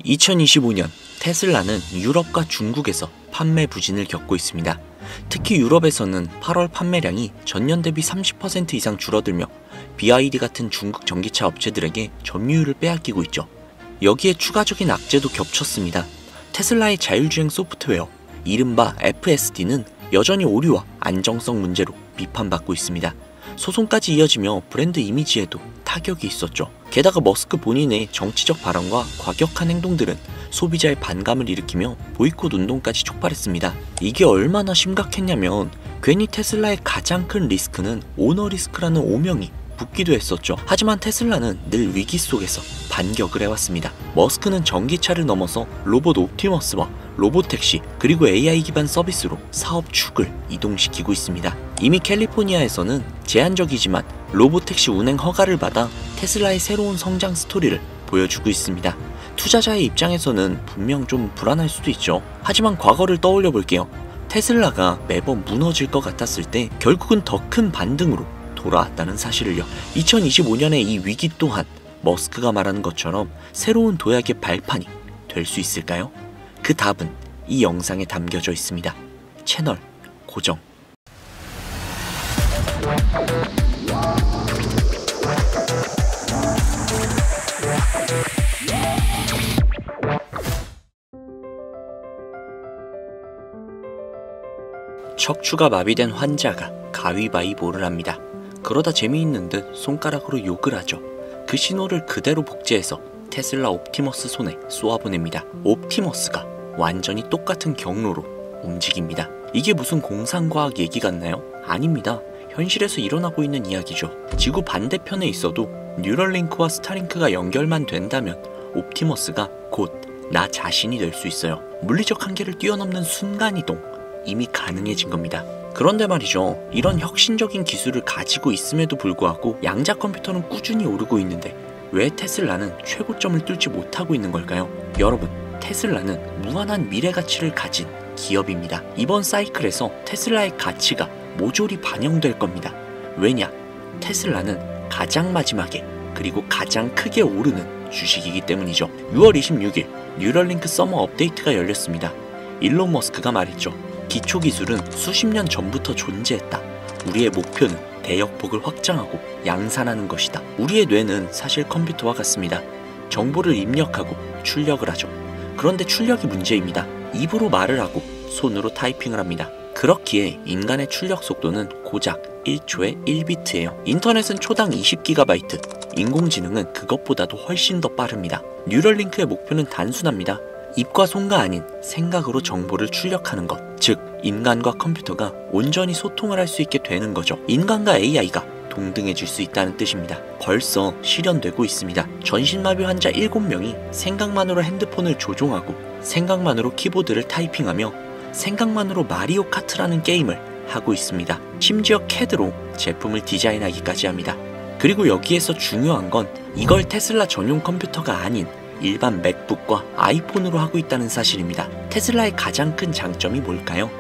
2025년 테슬라는 유럽과 중국에서 판매 부진을 겪고 있습니다. 특히 유럽에서는 8월 판매량이 전년 대비 30% 이상 줄어들며 BYD 같은 중국 전기차 업체들에게 점유율을 빼앗기고 있죠. 여기에 추가적인 악재도 겹쳤습니다. 테슬라의 자율주행 소프트웨어, 이른바 FSD는 여전히 오류와 안정성 문제로 비판받고 있습니다. 소송까지 이어지며 브랜드 이미지에도 타격이 있었죠. 게다가 머스크 본인의 정치적 발언과 과격한 행동들은 소비자의 반감을 일으키며 보이콧 운동까지 촉발했습니다. 이게 얼마나 심각했냐면 괜히 테슬라의 가장 큰 리스크는 오너 리스크라는 오명이 붙기도 했었죠. 하지만 테슬라는 늘 위기 속에서 반격을 해왔습니다. 머스크는 전기차를 넘어서 로봇 옵티머스와 로보택시 그리고 AI 기반 서비스로 사업 축을 이동시키고 있습니다. 이미 캘리포니아에서는 제한적이지만 로보택시 운행 허가를 받아 테슬라의 새로운 성장 스토리를 보여주고 있습니다. 투자자의 입장에서는 분명 좀 불안할 수도 있죠. 하지만 과거를 떠올려 볼게요. 테슬라가 매번 무너질 것 같았을 때 결국은 더 큰 반등으로 돌아왔다는 사실을요. 2025년의 이 위기 또한 머스크가 말하는 것처럼 새로운 도약의 발판이 될 수 있을까요? 그 답은 이 영상에 담겨져 있습니다. 채널 고정. 척추가 마비된 환자가 가위바위보를 합니다. 그러다 재미있는 듯 손가락으로 욕을 하죠. 그 신호를 그대로 복제해서 테슬라 옵티머스 손에 쏘아보냅니다. 옵티머스가 완전히 똑같은 경로로 움직입니다. 이게 무슨 공상과학 얘기 같나요? 아닙니다. 현실에서 일어나고 있는 이야기죠. 지구 반대편에 있어도 뉴럴링크와 스타링크가 연결만 된다면 옵티머스가 곧 나 자신이 될 수 있어요. 물리적 한계를 뛰어넘는 순간이동 이미 가능해진 겁니다. 그런데 말이죠. 이런 혁신적인 기술을 가지고 있음에도 불구하고 양자 컴퓨터는 꾸준히 오르고 있는데 왜 테슬라는 최고점을 뚫지 못하고 있는 걸까요? 여러분, 테슬라는 무한한 미래 가치를 가진 기업입니다. 이번 사이클에서 테슬라의 가치가 모조리 반영될 겁니다. 왜냐? 테슬라는 가장 마지막에 그리고 가장 크게 오르는 주식이기 때문이죠. 6월 26일 뉴럴링크 서머 업데이트가 열렸습니다. 일론 머스크가 말했죠. 기초 기술은 수십 년 전부터 존재했다. 우리의 목표는 대역폭을 확장하고 양산하는 것이다. 우리의 뇌는 사실 컴퓨터와 같습니다. 정보를 입력하고 출력을 하죠. 그런데 출력이 문제입니다. 입으로 말을 하고 손으로 타이핑을 합니다. 그렇기에 인간의 출력 속도는 고작 1초에 1비트예요. 인터넷은 초당 20GB, 인공지능은 그것보다도 훨씬 더 빠릅니다. 뉴럴링크의 목표는 단순합니다. 입과 손가 아닌 생각으로 정보를 출력하는 것, 즉 인간과 컴퓨터가 온전히 소통을 할 수 있게 되는 거죠. 인간과 AI가 동등해질 수 있다는 뜻입니다. 벌써 실현되고 있습니다. 전신마비 환자 7명이 생각만으로 핸드폰을 조종하고 생각만으로 키보드를 타이핑하며 생각만으로 마리오 카트라는 게임을 하고 있습니다. 심지어 CAD로 제품을 디자인하기까지 합니다. 그리고 여기에서 중요한 건 이걸 테슬라 전용 컴퓨터가 아닌 일반 맥북과 아이폰으로 하고 있다는 사실입니다. 테슬라의 가장 큰 장점이 뭘까요?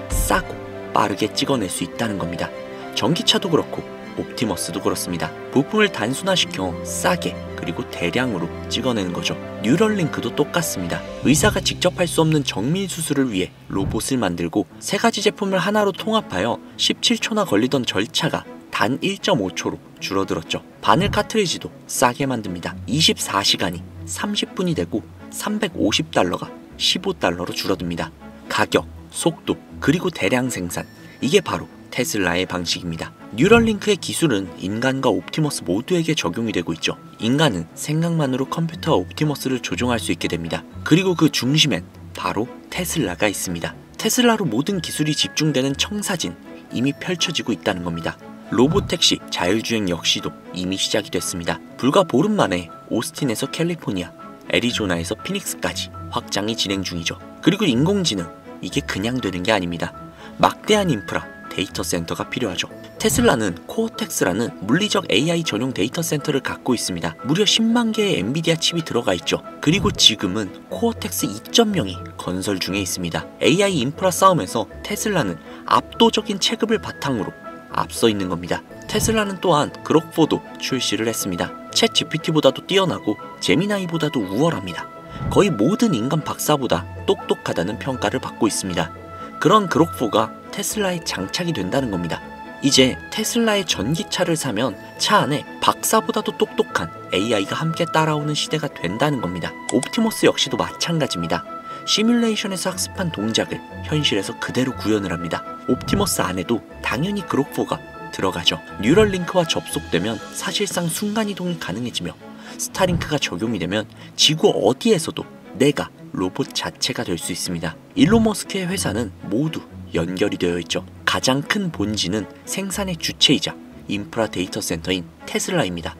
싸고 빠르게 찍어낼 수 있다는 겁니다. 전기차도 그렇고 옵티머스도 그렇습니다. 부품을 단순화시켜 싸게 그리고 대량으로 찍어내는 거죠. 뉴럴링크도 똑같습니다. 의사가 직접 할 수 없는 정밀 수술을 위해 로봇을 만들고 세 가지 제품을 하나로 통합하여 17초나 걸리던 절차가 단 1.5초로 줄어들었죠. 바늘 카트리지도 싸게 만듭니다. 24시간이 30분이 되고 $350가 15달러로 줄어듭니다. 가격, 속도, 그리고 대량 생산, 이게 바로 테슬라의 방식입니다. 뉴럴링크의 기술은 인간과 옵티머스 모두에게 적용이 되고 있죠. 인간은 생각만으로 컴퓨터와 옵티머스를 조종할 수 있게 됩니다. 그리고 그 중심엔 바로 테슬라가 있습니다. 테슬라로 모든 기술이 집중되는 청사진 이미 펼쳐지고 있다는 겁니다. 로보택시, 자율주행 역시도 이미 시작이 됐습니다. 불과 보름 만에 오스틴에서 캘리포니아, 애리조나에서 피닉스까지 확장이 진행 중이죠. 그리고 인공지능, 이게 그냥 되는 게 아닙니다. 막대한 인프라, 데이터 센터가 필요하죠. 테슬라는 코어텍스라는 물리적 AI 전용 데이터 센터를 갖고 있습니다. 무려 10만 개의 엔비디아 칩이 들어가 있죠. 그리고 지금은 코어텍스 2.0이 건설 중에 있습니다. AI 인프라 싸움에서 테슬라는 압도적인 체급을 바탕으로 앞서 있는 겁니다. 테슬라는 또한 그록4도 출시를 했습니다. 챗 GPT보다도 뛰어나고 제미나이보다도 우월합니다. 거의 모든 인간 박사보다 똑똑하다는 평가를 받고 있습니다. 그런 그록4가 테슬라에 장착이 된다는 겁니다. 이제 테슬라의 전기차를 사면 차 안에 박사보다도 똑똑한 AI가 함께 따라오는 시대가 된다는 겁니다. 옵티머스 역시도 마찬가지입니다. 시뮬레이션에서 학습한 동작을 현실에서 그대로 구현을 합니다. 옵티머스 안에도 당연히 그록4가 들어가죠. 뉴럴링크와 접속되면 사실상 순간이동이 가능해지며 스타링크가 적용이 되면 지구 어디에서도 내가 로봇 자체가 될 수 있습니다. 일론 머스크의 회사는 모두 연결이 되어 있죠. 가장 큰 본질은 생산의 주체이자 인프라 데이터 센터인 테슬라입니다.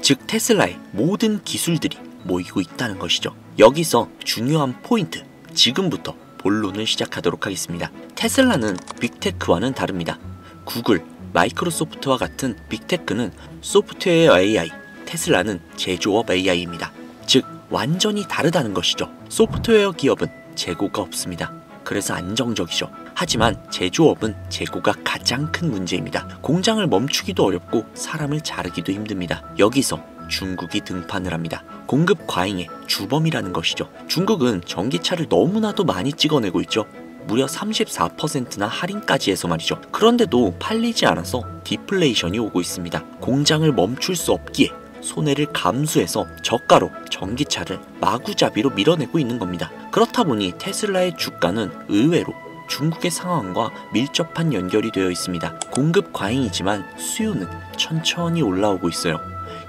즉 테슬라의 모든 기술들이 모이고 있다는 것이죠. 여기서 중요한 포인트, 지금부터 본론을 시작하도록 하겠습니다. 테슬라는 빅테크와는 다릅니다. 구글, 마이크로소프트와 같은 빅테크는 소프트웨어 AI, 테슬라는 제조업 AI입니다. 즉 완전히 다르다는 것이죠. 소프트웨어 기업은 재고가 없습니다. 그래서 안정적이죠. 하지만 제조업은 재고가 가장 큰 문제입니다. 공장을 멈추기도 어렵고 사람을 자르기도 힘듭니다. 여기서 중국이 등판을 합니다. 공급 과잉의 주범이라는 것이죠. 중국은 전기차를 너무나도 많이 찍어내고 있죠. 무려 34%나 할인까지 해서 말이죠. 그런데도 팔리지 않아서 디플레이션이 오고 있습니다. 공장을 멈출 수 없기에 손해를 감수해서 저가로 전기차를 마구잡이로 밀어내고 있는 겁니다. 그렇다 보니 테슬라의 주가는 의외로 중국의 상황과 밀접한 연결이 되어 있습니다. 공급 과잉이지만 수요는 천천히 올라오고 있어요.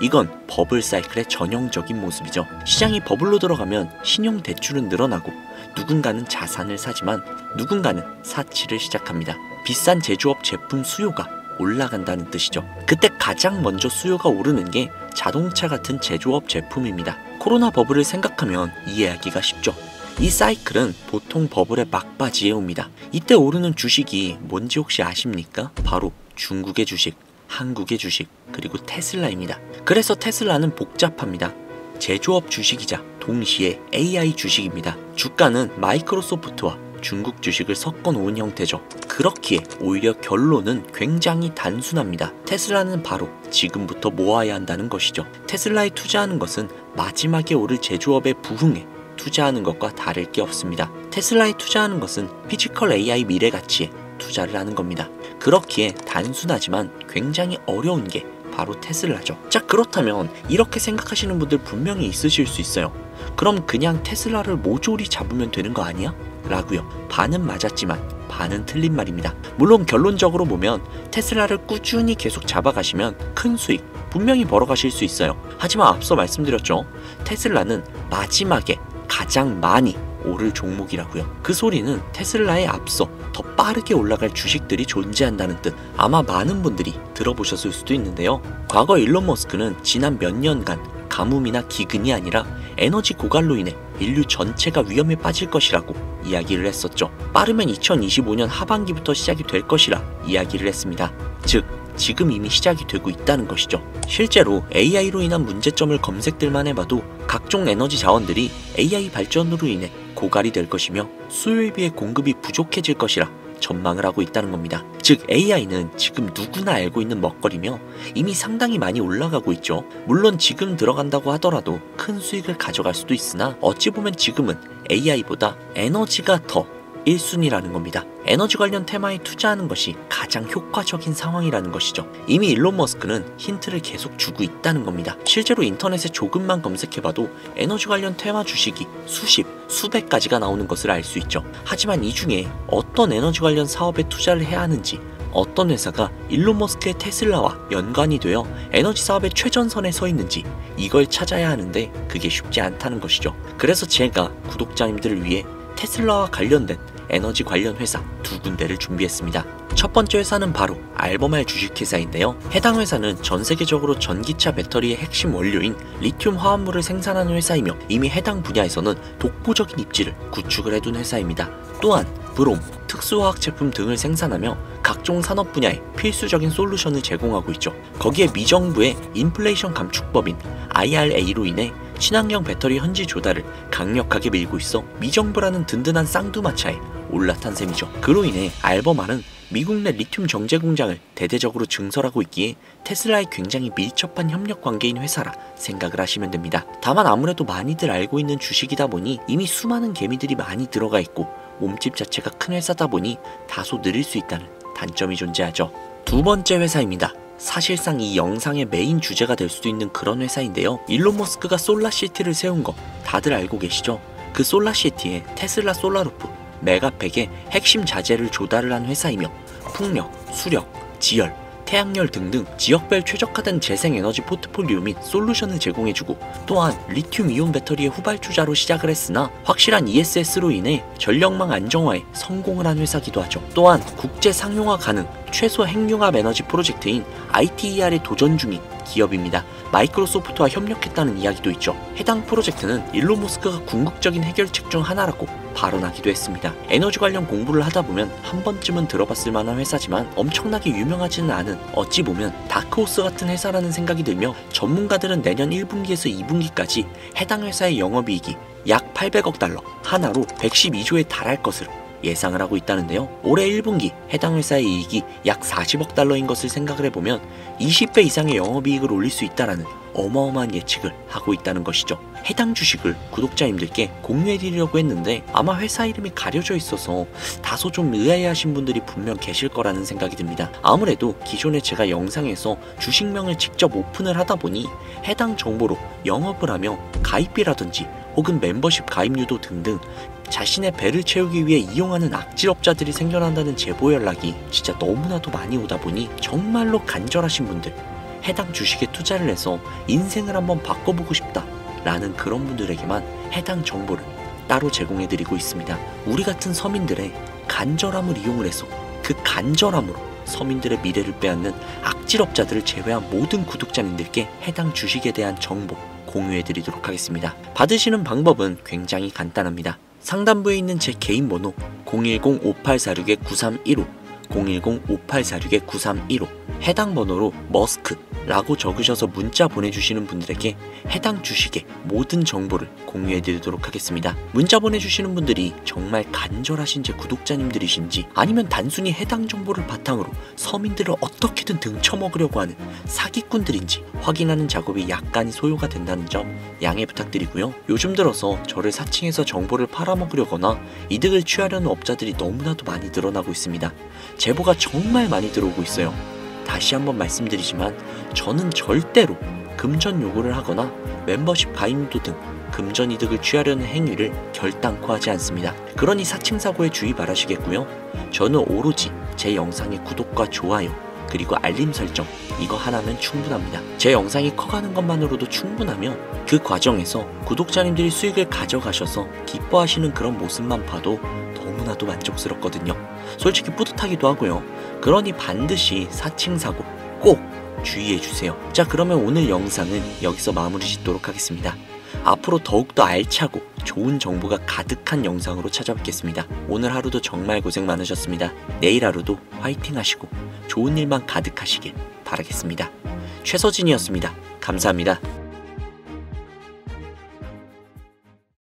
이건 버블 사이클의 전형적인 모습이죠. 시장이 버블로 들어가면 신용 대출은 늘어나고 누군가는 자산을 사지만 누군가는 사치를 시작합니다. 비싼 제조업 제품 수요가 올라간다는 뜻이죠. 그때 가장 먼저 수요가 오르는 게 자동차 같은 제조업 제품입니다. 코로나 버블을 생각하면 이해하기가 쉽죠. 이 사이클은 보통 버블의 막바지에 옵니다. 이때 오르는 주식이 뭔지 혹시 아십니까? 바로 중국의 주식, 한국의 주식, 그리고 테슬라입니다. 그래서 테슬라는 복잡합니다. 제조업 주식이자 동시에 AI 주식입니다. 주가는 마이크로소프트와 중국 주식을 섞어 놓은 형태죠. 그렇기에 오히려 결론은 굉장히 단순합니다. 테슬라는 바로 지금부터 모아야 한다는 것이죠. 테슬라에 투자하는 것은 마지막에 오를 제조업의 부흥에 투자하는 것과 다를 게 없습니다. 테슬라에 투자하는 것은 피지컬 AI 미래 가치에 투자를 하는 겁니다. 그렇기에 단순하지만 굉장히 어려운 게 바로 테슬라죠. 자, 그렇다면 이렇게 생각하시는 분들 분명히 있으실 수 있어요. 그럼 그냥 테슬라를 모조리 잡으면 되는 거 아니야? 라고요. 반은 맞았지만 반은 틀린 말입니다. 물론 결론적으로 보면 테슬라를 꾸준히 계속 잡아가시면 큰 수익 분명히 벌어가실 수 있어요. 하지만 앞서 말씀드렸죠. 테슬라는 마지막에 가장 많이 오를 종목이라고요. 그 소리는 테슬라에 앞서 더 빠르게 올라갈 주식들이 존재한다는 뜻. 아마 많은 분들이 들어보셨을 수도 있는데요. 과거 일론 머스크는 지난 몇 년간 가뭄이나 기근이 아니라 에너지 고갈로 인해 인류 전체가 위험에 빠질 것이라고 이야기를 했었죠. 빠르면 2025년 하반기부터 시작이 될 것이라 이야기를 했습니다. 즉 지금 이미 시작이 되고 있다는 것이죠. 실제로 AI로 인한 문제점을 검색들만 해봐도 각종 에너지 자원들이 AI 발전으로 인해 고갈이 될 것이며 수요에 비해 공급이 부족해질 것이라 전망을 하고 있다는 겁니다. 즉 AI는 지금 누구나 알고 있는 먹거리며 이미 상당히 많이 올라가고 있죠. 물론 지금 들어간다고 하더라도 큰 수익을 가져갈 수도 있으나 어찌 보면 지금은 AI보다 에너지가 더 1순위라는 겁니다. 에너지 관련 테마에 투자하는 것이 가장 효과적인 상황이라는 것이죠. 이미 일론 머스크는 힌트를 계속 주고 있다는 겁니다. 실제로 인터넷에 조금만 검색해봐도 에너지 관련 테마 주식이 수십, 수백 가지가 나오는 것을 알 수 있죠. 하지만 이 중에 어떤 에너지 관련 사업에 투자를 해야 하는지, 어떤 회사가 일론 머스크의 테슬라와 연관이 되어 에너지 사업의 최전선에 서 있는지 이걸 찾아야 하는데 그게 쉽지 않다는 것이죠. 그래서 제가 구독자님들을 위해 테슬라와 관련된 에너지 관련 회사 두 군데를 준비했습니다. 첫 번째 회사는 바로 알버말 주식회사인데요. 해당 회사는 전 세계적으로 전기차 배터리의 핵심 원료인 리튬 화합물을 생산하는 회사이며 이미 해당 분야에서는 독보적인 입지를 구축을 해둔 회사입니다. 또한 브롬, 특수화학 제품 등을 생산하며 각종 산업 분야에 필수적인 솔루션을 제공하고 있죠. 거기에 미정부의 인플레이션 감축법인 IRA로 인해 친환경 배터리 현지 조달을 강력하게 밀고 있어 미정부라는 든든한 쌍두마차에 올라탄 셈이죠. 그로 인해 알버말은 미국 내 리튬 정제 공장을 대대적으로 증설하고 있기에 테슬라에 굉장히 밀접한 협력 관계인 회사라 생각을 하시면 됩니다. 다만 아무래도 많이들 알고 있는 주식이다 보니 이미 수많은 개미들이 많이 들어가 있고 몸집 자체가 큰 회사다 보니 다소 느릴 수 있다는 단점이 존재하죠. 두 번째 회사입니다. 사실상 이 영상의 메인 주제가 될 수도 있는 그런 회사인데요. 일론 머스크가 솔라시티를 세운 거 다들 알고 계시죠? 그 솔라시티에 테슬라 솔라루프, 메가팩의 핵심 자재를 조달을 한 회사이며 풍력, 수력, 지열, 태양열 등등 지역별 최적화된 재생에너지 포트폴리오 및 솔루션을 제공해주고 또한 리튬이온 배터리의 후발주자로 시작을 했으나 확실한 ESS로 인해 전력망 안정화에 성공을 한 회사기도 하죠. 또한 국제 상용화 가능 최소 핵융합 에너지 프로젝트인 ITER에 도전 중인 기업입니다. 마이크로소프트와 협력했다는 이야기도 있죠. 해당 프로젝트는 일론 머스크가 궁극적인 해결책 중 하나라고 발언하기도 했습니다. 에너지 관련 공부를 하다 보면 한 번쯤은 들어봤을 만한 회사지만 엄청나게 유명하지는 않은 어찌 보면 다크호스 같은 회사라는 생각이 들며 전문가들은 내년 1분기에서 2분기까지 해당 회사의 영업이익이 약 800억 달러, 하나로 112조에 달할 것으로 예상을 하고 있다는데요. 올해 1분기 해당 회사의 이익이 약 40억 달러인 것을 생각을 해보면 20배 이상의 영업이익을 올릴 수 있다라는 어마어마한 예측을 하고 있다는 것이죠. 해당 주식을 구독자님들께 공유해드리려고 했는데 아마 회사 이름이 가려져 있어서 다소 좀 의아해하신 분들이 분명 계실 거라는 생각이 듭니다. 아무래도 기존에 제가 영상에서 주식명을 직접 오픈을 하다 보니 해당 정보로 영업을 하며 가입비라든지 혹은 멤버십 가입료도 등등 자신의 배를 채우기 위해 이용하는 악질업자들이 생겨난다는 제보 연락이 진짜 너무나도 많이 오다 보니 정말로 간절하신 분들, 해당 주식에 투자를 해서 인생을 한번 바꿔보고 싶다 라는 그런 분들에게만 해당 정보를 따로 제공해드리고 있습니다. 우리 같은 서민들의 간절함을 이용을 해서 그 간절함으로 서민들의 미래를 빼앗는 악질업자들을 제외한 모든 구독자님들께 해당 주식에 대한 정보 공유해드리도록 하겠습니다. 받으시는 방법은 굉장히 간단합니다. 상단부에 있는 제 개인 번호 010-5846-9315 010-5846-9315 해당 번호로 머스크라고 적으셔서 문자 보내주시는 분들에게 해당 주식의 모든 정보를 공유해드리도록 하겠습니다. 문자 보내주시는 분들이 정말 간절하신 제 구독자님들이신지 아니면 단순히 해당 정보를 바탕으로 서민들을 어떻게든 등쳐먹으려고 하는 사기꾼들인지 확인하는 작업이 약간이 소요가 된다는 점 양해 부탁드리고요. 요즘 들어서 저를 사칭해서 정보를 팔아먹으려거나 이득을 취하려는 업자들이 너무나도 많이 늘어나고 있습니다. 제보가 정말 많이 들어오고 있어요. 다시 한번 말씀드리지만 저는 절대로 금전 요구를 하거나 멤버십 가입도 등 금전 이득을 취하려는 행위를 결단코 하지 않습니다. 그러니 사칭사고에 주의 바라시겠고요. 저는 오로지 제 영상의 구독과 좋아요 그리고 알림 설정 이거 하나면 충분합니다. 제 영상이 커가는 것만으로도 충분하며 그 과정에서 구독자님들이 수익을 가져가셔서 기뻐하시는 그런 모습만 봐도 너무나도 만족스럽거든요. 솔직히 뿌듯하기도 하고요. 그러니 반드시 사칭사고 꼭 주의해주세요. 자, 그러면 오늘 영상은 여기서 마무리 짓도록 하겠습니다. 앞으로 더욱더 알차고 좋은 정보가 가득한 영상으로 찾아뵙겠습니다. 오늘 하루도 정말 고생 많으셨습니다. 내일 하루도 화이팅 하시고 좋은 일만 가득하시길 바라겠습니다. 최서진이었습니다. 감사합니다.